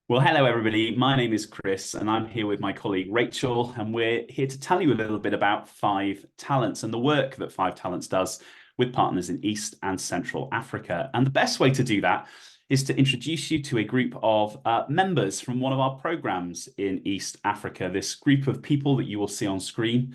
Well, hello, everybody. My name is Chris, and I'm here with my colleague Rachel, and we're here to tell you a little bit about Five Talents and the work that Five Talents does with partners in East and Central Africa. And the best way to do that is to introduce you to a group of members from one of our programs in East Africa. This group of people that you will see on screen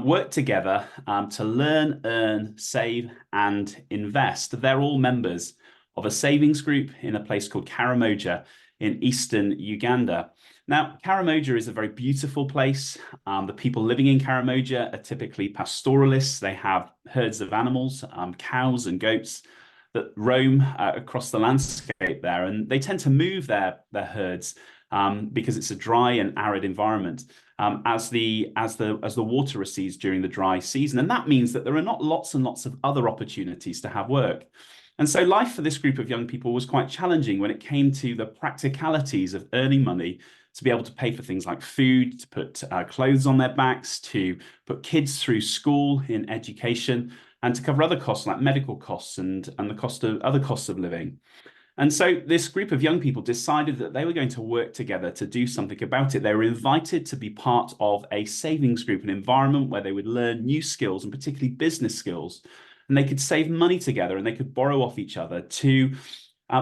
work together to learn, earn, save, and invest. They're all members of a savings group in a place called Karamoja in eastern Uganda. Now, Karamoja is a very beautiful place. The people living in Karamoja are typically pastoralists. They have herds of animals, cows and goats that roam across the landscape there, and they tend to move their herds because it's a dry and arid environment as the water recedes during the dry season, and that means that there are not lots and lots of other opportunities to have work. And so life for this group of young people was quite challenging when it came to the practicalities of earning money to be able to pay for things like food, to put clothes on their backs, to put kids through school in education, and to cover other costs like medical costs and the cost of other costs of living. And so this group of young people decided that they were going to work together to do something about it. They were invited to be part of a savings group, an environment where they would learn new skills and particularly business skills, and they could save money together and they could borrow off each other to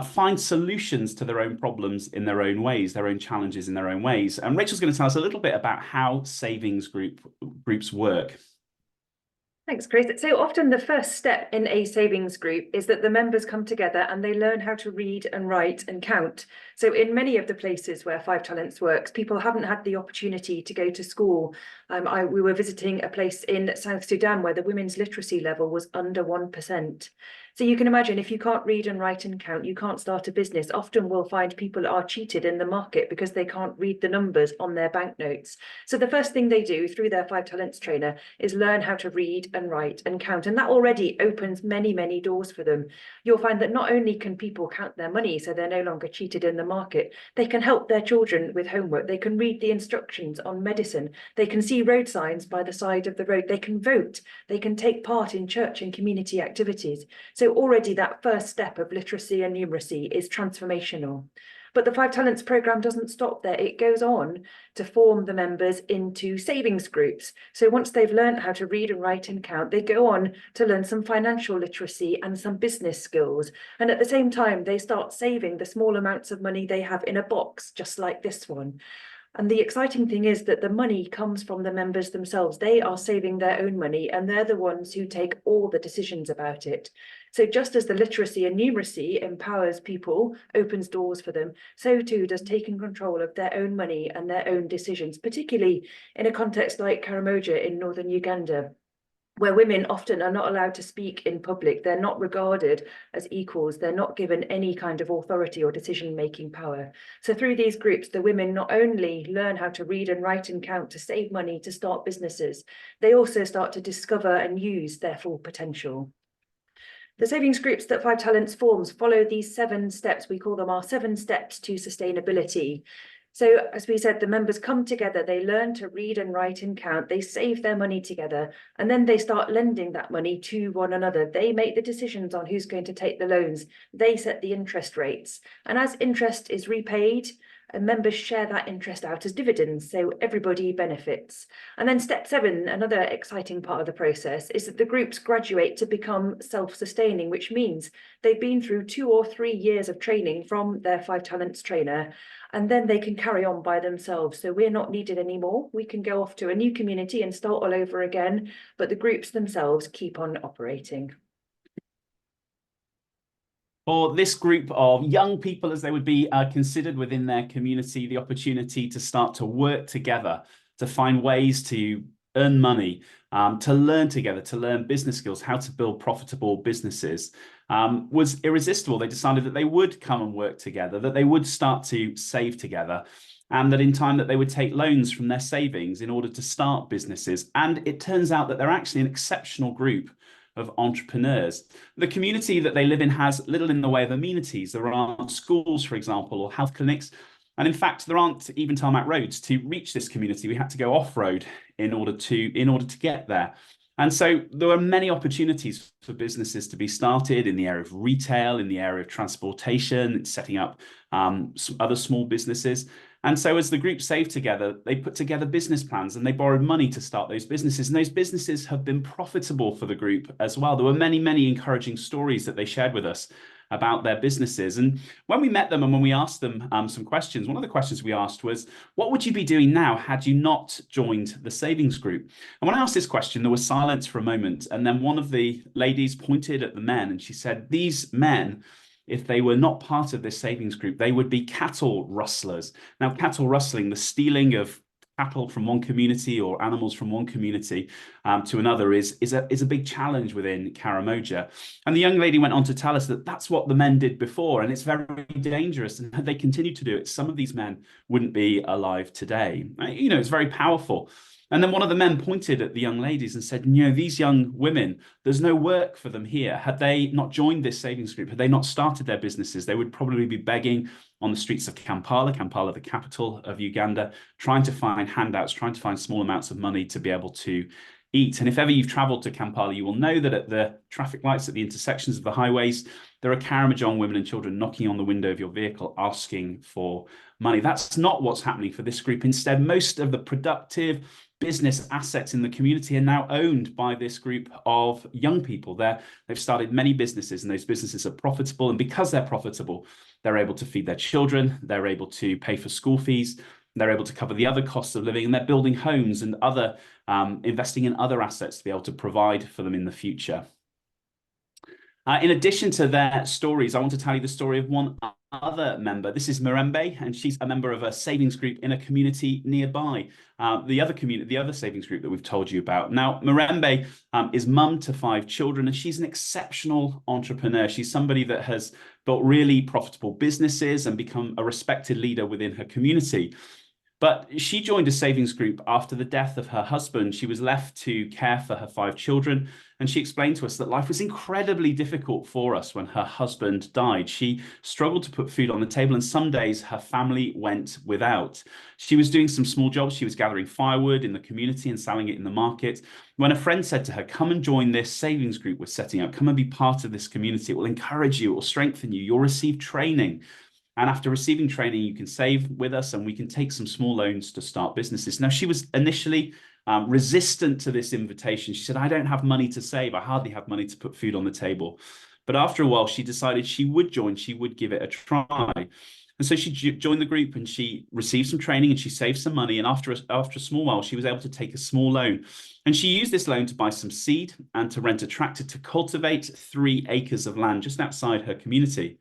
find solutions to their own problems in their own ways, their own challenges in their own ways. And Rachel's going to tell us a little bit about how savings groups work. Thanks, Chris. So often the first step in a savings group is that the members come together and they learn how to read and write and count. So in many of the places where Five Talents works, people haven't had the opportunity to go to school. We were visiting a place in South Sudan where the women's literacy level was under 1%. So you can imagine if you can't read and write and count, you can't start a business. Often we'll find people are cheated in the market because they can't read the numbers on their banknotes. So the first thing they do through their Five Talents trainer is learn how to read and write and count. And that already opens many, many doors for them. You'll find that not only can people count their money so they're no longer cheated in the market, they can help their children with homework. They can read the instructions on medicine. They can see road signs by the side of the road. They can vote. They can take part in church and community activities. So already that first step of literacy and numeracy is transformational. But the Five Talents programme doesn't stop there. It goes on to form the members into savings groups. So once they've learned how to read and write and count, they go on to learn some financial literacy and some business skills. And at the same time, they start saving the small amounts of money they have in a box, just like this one. And the exciting thing is that the money comes from the members themselves. They are saving their own money and they're the ones who take all the decisions about it. So just as the literacy and numeracy empowers people, opens doors for them, so too does taking control of their own money and their own decisions, particularly in a context like Karamoja in northern Uganda, where women often are not allowed to speak in public. They're not regarded as equals. They're not given any kind of authority or decision-making power. So through these groups, the women not only learn how to read and write and count to save money, to start businesses, they also start to discover and use their full potential. The savings groups that Five Talents forms follow these 7 steps. We call them our 7 steps to sustainability. So as we said, the members come together, they learn to read and write and count, they save their money together, and then they start lending that money to one another. They make the decisions on who's going to take the loans. They set the interest rates. And as interest is repaid, members share that interest out as dividends, so everybody benefits. And then step 7, another exciting part of the process, is that the groups graduate to become self-sustaining, which means they've been through 2 or 3 years of training from their Five Talents trainer, and then they can carry on by themselves. So we're not needed anymore. We can go off to a new community and start all over again, but the groups themselves keep on operating. For this group of young people, as they would be considered within their community, the opportunity to start to work together, to find ways to earn money, to learn together, to learn business skills, how to build profitable businesses, was irresistible. They decided that they would come and work together, that they would start to save together, and that in time that they would take loans from their savings in order to start businesses. And it turns out that they're actually an exceptional group of entrepreneurs. The community that they live in has little in the way of amenities. There aren't schools, for example, or health clinics. And in fact, there aren't even tarmac roads to reach this community. We had to go off-road in order to get there. And so there were many opportunities for businesses to be started in the area of retail, in the area of transportation, setting up some other small businesses. And so as the group saved together, they put together business plans and they borrowed money to start those businesses. And those businesses have been profitable for the group as well. There were many, many encouraging stories that they shared with us about their businesses. And when we met them and when we asked them some questions, one of the questions we asked was, what would you be doing now had you not joined the savings group? And when I asked this question, there was silence for a moment. And then one of the ladies pointed at the men and she said, these men, if they were not part of this savings group, they would be cattle rustlers. Now, cattle rustling, the stealing of cattle from one community or animals from one community to another is a big challenge within Karamoja. And the young lady went on to tell us that that's what the men did before, and it's very dangerous. And had they continued to do it, some of these men wouldn't be alive today. You know, it's very powerful. And then one of the men pointed at the young ladies and said, you know, these young women, there's no work for them here. Had they not joined this savings group, had they not started their businesses, they would probably be begging on the streets of Kampala, the capital of Uganda, trying to find handouts, trying to find small amounts of money to be able to eat. And if ever you've traveled to Kampala, you will know that at the traffic lights at the intersections of the highways, there are Karamojong women and children knocking on the window of your vehicle asking for money. That's not what's happening for this group. Instead, most of the productive business assets in the community are now owned by this group of young people. They've started many businesses, and those businesses are profitable. And because they're profitable, they're able to feed their children, they're able to pay for school fees, they're able to cover the other costs of living, and they're building homes and other investing in other assets to be able to provide for them in the future. In addition to their stories, I want to tell you the story of one other member. This is Mirembe, and she's a member of a savings group in a community nearby. The other savings group that we've told you about. Now, Mirembe is mum to 5 children, and she's an exceptional entrepreneur. She's somebody that has built really profitable businesses and become a respected leader within her community. But she joined a savings group after the death of her husband. She was left to care for her 5 children. And she explained to us that life was incredibly difficult for us when her husband died. She struggled to put food on the table, and some days her family went without. She was doing some small jobs. She was gathering firewood in the community and selling it in the market, when a friend said to her, come and join this savings group we're setting up. Come and be part of this community. It will encourage you. It will strengthen you. You'll receive training. And after receiving training, you can save with us and we can take some small loans to start businesses. Now, she was initially resistant to this invitation. She said, I don't have money to save. I hardly have money to put food on the table. But after a while, she decided she would join. She would give it a try. And so she joined the group and she received some training and she saved some money. And after a small while, she was able to take a small loan. And she used this loan to buy some seed and to rent a tractor to cultivate 3 acres of land just outside her community.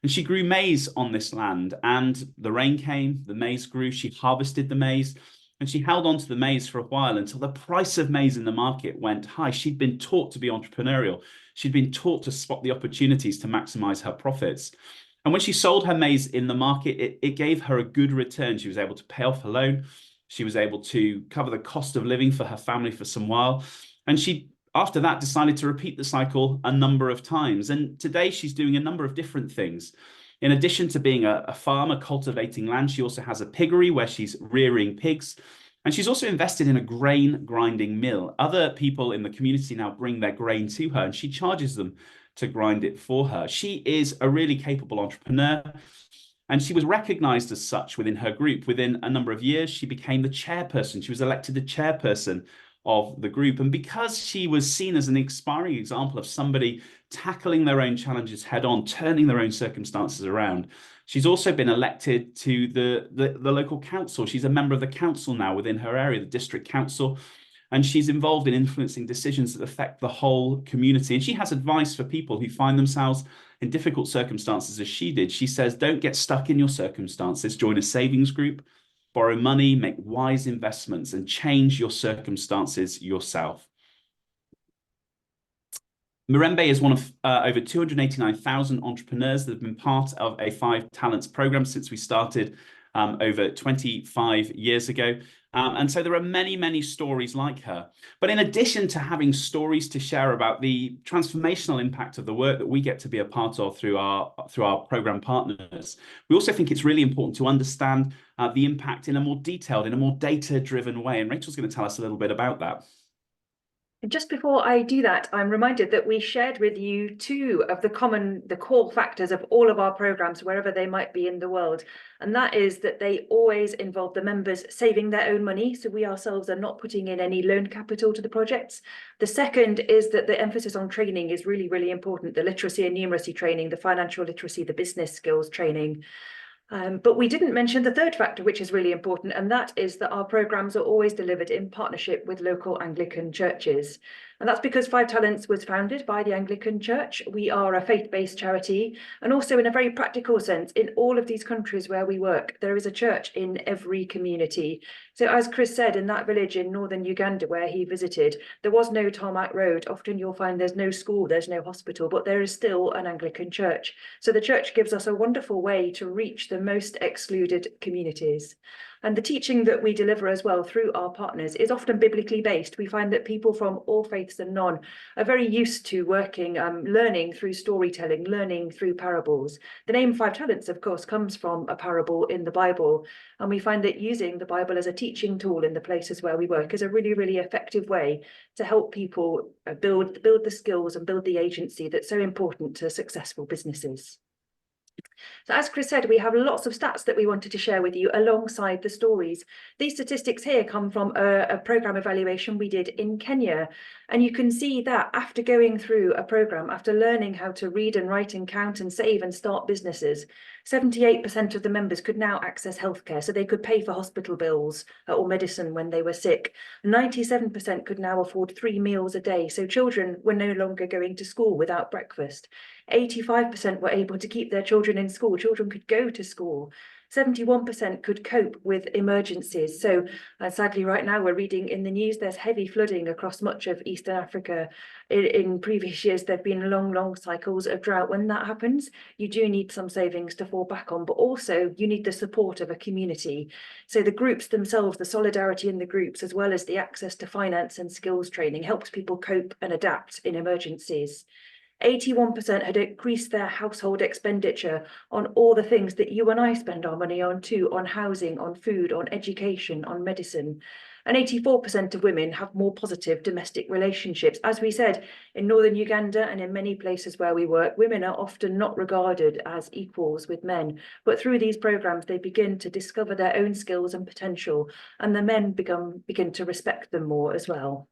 And she grew maize on this land, and the rain came, the maize grew, she harvested the maize, and she held on to the maize for a while until the price of maize in the market went high. She'd been taught to be entrepreneurial. She'd been taught to spot the opportunities to maximize her profits. And when she sold her maize in the market, it gave her a good return. She was able to pay off her loan. She was able to cover the cost of living for her family for some while. And she after that, decided to repeat the cycle a number of times. And today she's doing a number of different things. In addition to being a farmer cultivating land, she also has a piggery where she's rearing pigs. And she's also invested in a grain grinding mill. Other people in the community now bring their grain to her and she charges them to grind it for her. She is a really capable entrepreneur. And she was recognized as such within her group. Within a number of years, she became the chairperson. She was elected the chairperson of the group. And because she was seen as an inspiring example of somebody tackling their own challenges head on, turning their own circumstances around, she's also been elected to the local council. She's a member of the council now within her area, the district council, and she's involved in influencing decisions that affect the whole community. And she has advice for people who find themselves in difficult circumstances as she did. She says, don't get stuck in your circumstances, join a savings group, borrow money, make wise investments, and change your circumstances yourself. Mirembe is one of over 289,000 entrepreneurs that have been part of a 5 Talents program since we started over 25 years ago. And so there are many, many stories like her. But in addition to having stories to share about the transformational impact of the work that we get to be a part of through our program partners, we also think it's really important to understand the impact in a more detailed, in a more data-driven way. And Rachel's going to tell us a little bit about that. And just before I do that, I'm reminded that we shared with you two of the core factors of all of our programs, wherever they might be in the world. And that is that they always involve the members saving their own money. So we ourselves are not putting in any loan capital to the projects. The second is that the emphasis on training is really, really important. The literacy and numeracy training, the financial literacy, the business skills training. But we didn't mention the third factor, which is really important, and that is that our programmes are always delivered in partnership with local Anglican churches. And that's because Five Talents was founded by the Anglican Church. We are a faith-based charity, and also in a very practical sense, in all of these countries where we work, there is a church in every community. So as Kris said, in that village in northern Uganda where he visited, there was no tarmac road. Often you'll find there's no school, there's no hospital, but there is still an Anglican church. So the church gives us a wonderful way to reach the most excluded communities. And the teaching that we deliver as well through our partners is often biblically based. We find that people from all faiths and none are very used to working, learning through storytelling, learning through parables. The name Five Talents, of course, comes from a parable in the Bible. And we find that using the Bible as a teaching tool in the places where we work is a really, really effective way to help people build the skills and build the agency that's so important to successful businesses. So as Kris said, we have lots of stats that we wanted to share with you alongside the stories. These statistics here come from a programme evaluation we did in Kenya. And you can see that after going through a programme, after learning how to read and write and count and save and start businesses, 78% of the members could now access healthcare, so they could pay for hospital bills or medicine when they were sick. 97% could now afford 3 meals a day, so children were no longer going to school without breakfast. 85% were able to keep their children in school. Children could go to school. 71% could cope with emergencies. So sadly, right now we're reading in the news there's heavy flooding across much of Eastern Africa. In previous years, there have been long cycles of drought. When that happens, you do need some savings to fall back on, but also you need the support of a community. So the groups themselves, the solidarity in the groups, as well as the access to finance and skills training, helps people cope and adapt in emergencies. 81% had increased their household expenditure on all the things that you and I spend our money on too, on housing, on food, on education, on medicine. And 84% of women have more positive domestic relationships. As we said, in northern Uganda and in many places where we work, women are often not regarded as equals with men. But through these programs, they begin to discover their own skills and potential, and the men begin to respect them more as well.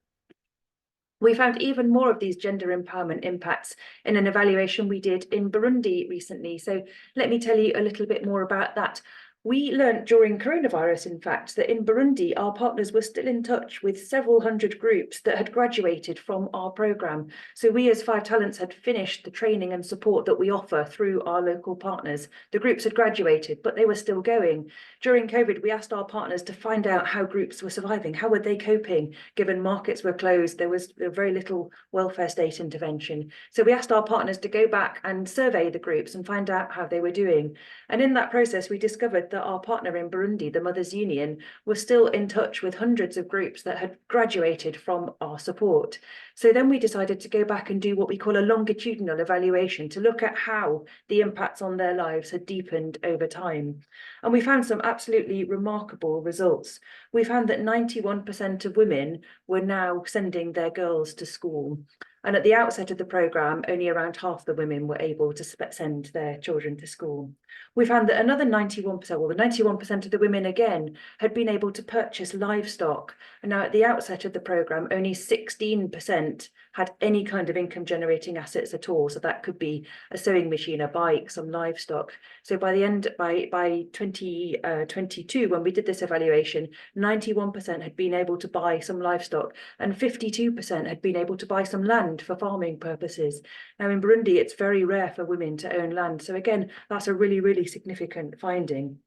We found even more of these gender empowerment impacts in an evaluation we did in Burundi recently. So let me tell you a little bit more about that. We learned during coronavirus, in fact, that in Burundi, our partners were still in touch with several hundred groups that had graduated from our programme. So we as Five Talents had finished the training and support that we offer through our local partners. The groups had graduated, but they were still going. During COVID, we asked our partners to find out how groups were surviving. How were they coping, given markets were closed? There was very little welfare state intervention. So we asked our partners to go back and survey the groups and find out how they were doing. And in that process, we discovered that our partner in Burundi, the Mothers Union, was still in touch with hundreds of groups that had graduated from our support. So then we decided to go back and do what we call a longitudinal evaluation to look at how the impacts on their lives had deepened over time. And we found some absolutely remarkable results. We found that 91% of women were now sending their girls to school. And at the outset of the programme, only around half the women were able to send their children to school. We found that another 91%, well, the 91% of the women again had been able to purchase livestock. And now at the outset of the programme, only 16% had any kind of income generating assets at all. So that could be a sewing machine, a bike, some livestock. So by 2022, when we did this evaluation, 91% had been able to buy some livestock and 52% had been able to buy some land for farming purposes. Now in Burundi, it's very rare for women to own land. So again, that's a really significant finding.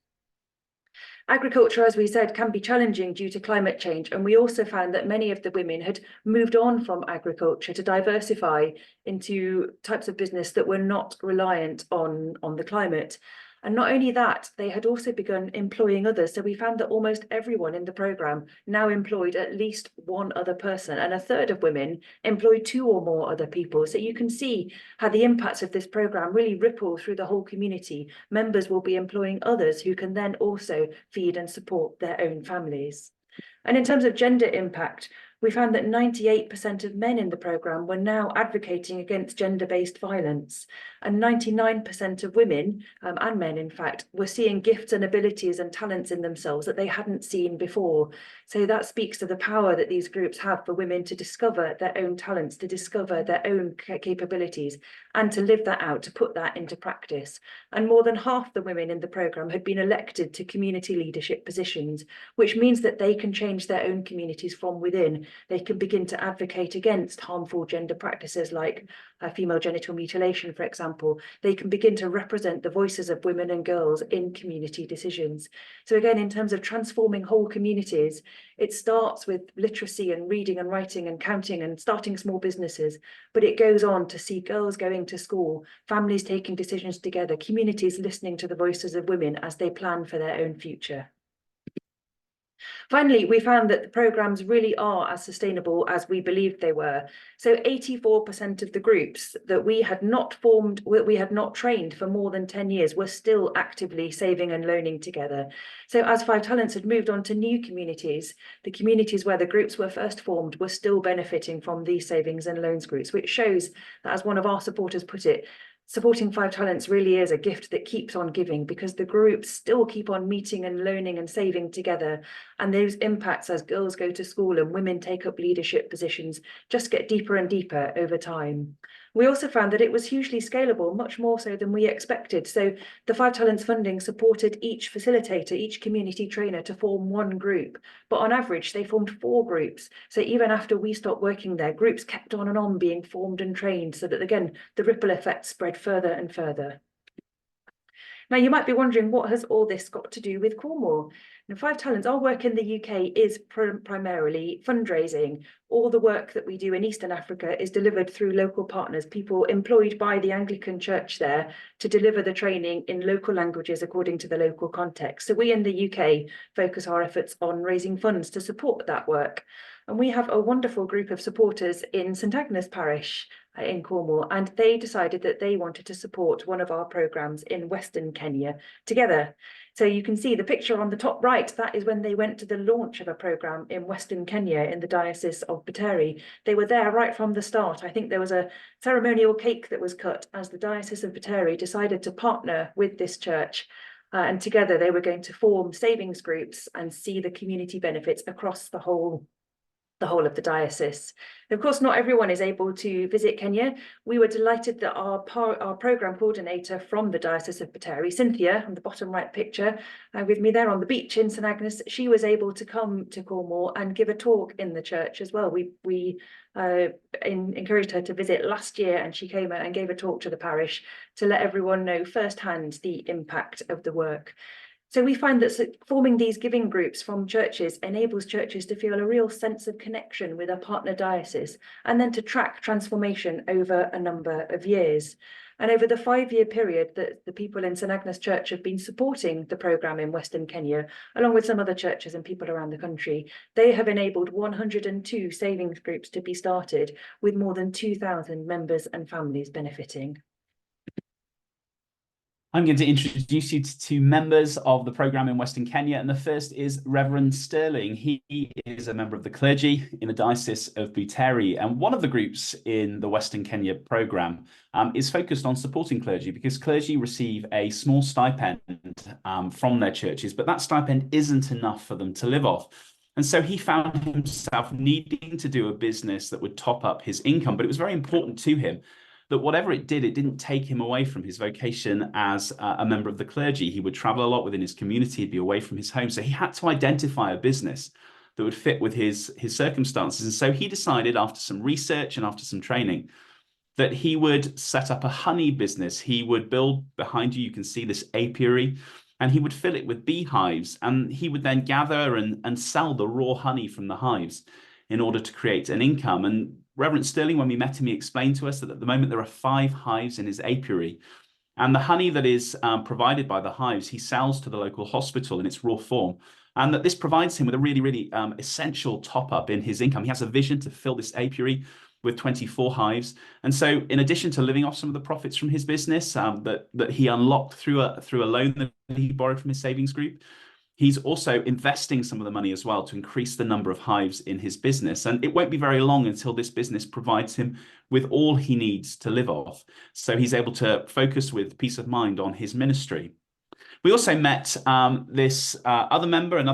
Agriculture, as we said, can be challenging due to climate change. And we also found that many of the women had moved on from agriculture to diversify into types of business that were not reliant on the climate. And not only that, they had also begun employing others. So we found that almost everyone in the programme now employed at least one other person, and a third of women employed 2 or more other people. So you can see how the impacts of this programme really ripple through the whole community. Members will be employing others who can then also feed and support their own families. And in terms of gender impact, we found that 98% of men in the programme were now advocating against gender-based violence, and 99% of women, and men in fact, were seeing gifts and abilities and talents in themselves that they hadn't seen before. So that speaks to the power that these groups have for women to discover their own talents, to discover their own capabilities, and to live that out, to put that into practice. And more than half the women in the programme had been elected to community leadership positions, which means that they can change their own communities from within. They can begin to advocate against harmful gender practices like female genital mutilation, for example. They can begin to represent the voices of women and girls in community decisions. So again, in terms of transforming whole communities, it starts with literacy and reading and writing and counting and starting small businesses, but it goes on to see girls going to school, families taking decisions together, communities listening to the voices of women as they plan for their own future. Finally, we found that the programmes really are as sustainable as we believed they were. So 84% of the groups that we had not formed, we had not trained for more than 10 years, were still actively saving and loaning together. So as Five Talents had moved on to new communities, the communities where the groups were first formed were still benefiting from these savings and loans groups, which shows that, as one of our supporters put it, supporting Five Talents really is a gift that keeps on giving, because the groups still keep on meeting and loaning and saving together. And those impacts as girls go to school and women take up leadership positions just get deeper and deeper over time. We also found that it was hugely scalable, much more so than we expected. So the Five Talents funding supported each facilitator, each community trainer to form one group. But on average, they formed 4 groups. So even after we stopped working there, groups kept on and on being formed and trained, so that, again, the ripple effect spread further and further. Now, you might be wondering, what has all this got to do with Cornwall? Now, Five Talents, our work in the UK is primarily fundraising. All the work that we do in Eastern Africa is delivered through local partners, people employed by the Anglican Church there to deliver the training in local languages according to the local context. So we in the UK focus our efforts on raising funds to support that work. And we have a wonderful group of supporters in St Agnes Parish in Cornwall, and they decided that they wanted to support one of our programmes in Western Kenya together. So you can see the picture on the top right, that is when they went to the launch of a programme in Western Kenya in the Diocese of Buteri. They were there right from the start. I think there was a ceremonial cake that was cut as the Diocese of Buteri decided to partner with this church. And together they were going to form savings groups and see the community benefits across the whole of the diocese. Of course, not everyone is able to visit Kenya. We were delighted that our programme coordinator from the Diocese of Buteri, Cynthia, on the bottom right picture, with me there on the beach in St Agnes, she was able to come to Cornwall and give a talk in the church as well. We encouraged her to visit last year, and she came and gave a talk to the parish to let everyone know firsthand the impact of the work. So we find that forming these giving groups from churches enables churches to feel a real sense of connection with a partner diocese, and then to track transformation over a number of years. And over the 5-year period that the people in St Agnes Church have been supporting the programme in Western Kenya, along with some other churches and people around the country, they have enabled 102 savings groups to be started, with more than 2,000 members and families benefiting. I'm going to introduce you to 2 members of the programme in Western Kenya, and the first is Reverend Sterling. He is a member of the clergy in the Diocese of Buteri, and one of the groups in the Western Kenya programme is focused on supporting clergy, because clergy receive a small stipend from their churches, but that stipend isn't enough for them to live off. And so he found himself needing to do a business that would top up his income, but it was very important to him that whatever it did, it didn't take him away from his vocation as a member of the clergy. He would travel a lot within his community, he'd be away from his home. So he had to identify a business that would fit with his circumstances. And so he decided, after some research and after some training, that he would set up a honey business. He would build, behind you, you can see this apiary, and he would fill it with beehives. And he would then gather and sell the raw honey from the hives in order to create an income. And Reverend Sterling, when we met him, he explained to us that at the moment there are 5 hives in his apiary. And the honey that is provided by the hives, he sells to the local hospital in its raw form. And that this provides him with a really, really essential top up in his income. He has a vision to fill this apiary with 24 hives. And so in addition to living off some of the profits from his business that he unlocked through a loan that he borrowed from his savings group, He's also investing some of the money as well to increase the number of hives in his business. And it won't be very long until this business provides him with all he needs to live off. So he's able to focus with peace of mind on his ministry. We also met this another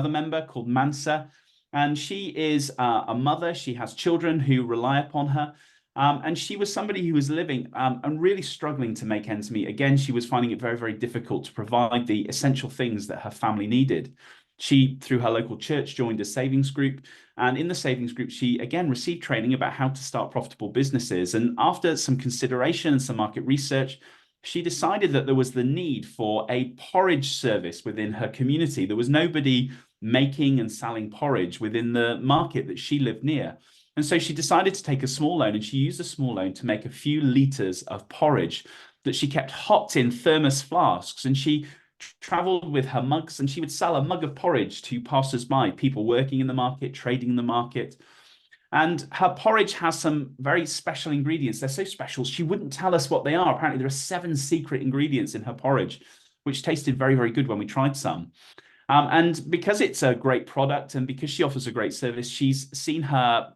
member called Mansa, and she is a mother. She has children who rely upon her. And she was somebody who was living and really struggling to make ends meet. Again, she was finding it very, very difficult to provide the essential things that her family needed. She, through her local church, joined a savings group. And in the savings group, she again received training about how to start profitable businesses. And after some consideration and some market research, she decided that there was the need for a porridge service within her community. There was nobody making and selling porridge within the market that she lived near. And so she decided to take a small loan, and she used a small loan to make a few liters of porridge that she kept hot in thermos flasks. And she traveled with her mugs, and she would sell a mug of porridge to passers-by, people working in the market, trading in the market. And her porridge has some very special ingredients. They're so special, she wouldn't tell us what they are. Apparently, there are 7 secret ingredients in her porridge, which tasted very, very good when we tried some. And because it's a great product and because she offers a great service, she's seen her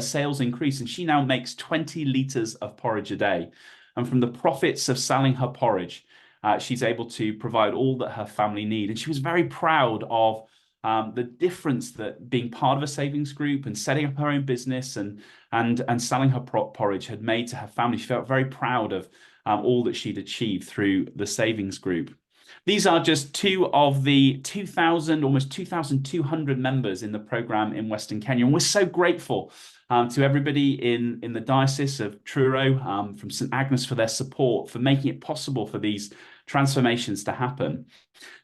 sales increase, and she now makes 20 liters of porridge a day. And from the profits of selling her porridge, she's able to provide all that her family need. And she was very proud of the difference that being part of a savings group and setting up her own business and selling her porridge had made to her family. She felt very proud of all that she'd achieved through the savings group. These are just 2 of the 2,000, almost 2,200 members in the program in Western Kenya. And we're so grateful to everybody in the Diocese of Truro, from St. Agnes, for their support, for making it possible for these transformations to happen.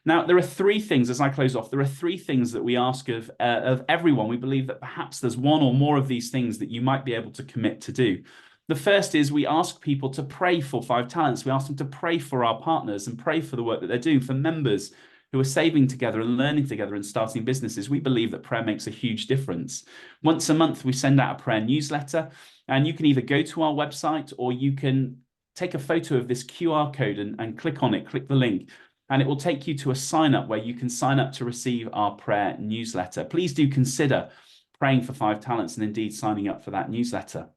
Now, there are 3 things, as I close off, there are 3 things that we ask of everyone. We believe that perhaps there's one or more of these things that you might be able to commit to do. The first is we ask people to pray for 5 Talents. We ask them to pray for our partners and pray for the work that they're doing, for members who are saving together and learning together and starting businesses. We believe that prayer makes a huge difference. Once a month, we send out a prayer newsletter, and you can either go to our website or you can take a photo of this QR code and click on it, click the link, and it will take you to a sign up where you can sign up to receive our prayer newsletter. Please do consider praying for 5 Talents and indeed signing up for that newsletter.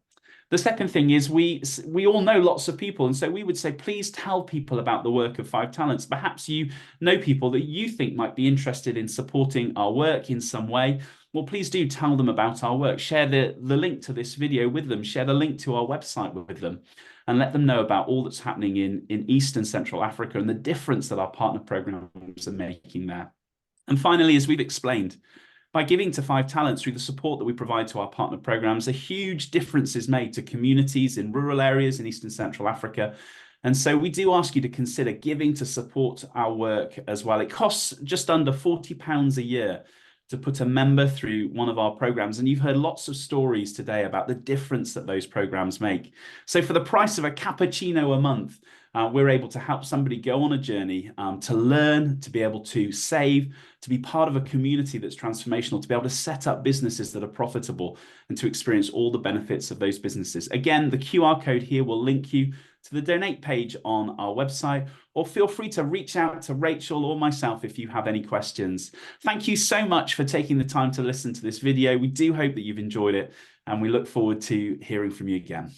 The second thing is we all know lots of people, and so we would say, please tell people about the work of 5 Talents. Perhaps you know people that you think might be interested in supporting our work in some way. Well, please do tell them about our work. Share the link to this video with them. Share the link to our website with them, and let them know about all that's happening in East and Central Africa and the difference that our partner programs are making there. And finally, as we've explained, by giving to 5 Talents through the support that we provide to our partner programs, a huge difference is made to communities in rural areas in East and Central Africa. And so we do ask you to consider giving to support our work as well. It costs just under £40 a year to put a member through one of our programs. And you've heard lots of stories today about the difference that those programs make. So for the price of a cappuccino a month, we're able to help somebody go on a journey to learn, to be able to save, to be part of a community that's transformational, to be able to set up businesses that are profitable, and to experience all the benefits of those businesses. Again, the QR code here will link you to the donate page on our website, or feel free to reach out to Rachel or myself if you have any questions. Thank you so much for taking the time to listen to this video. We do hope that you've enjoyed it, and we look forward to hearing from you again.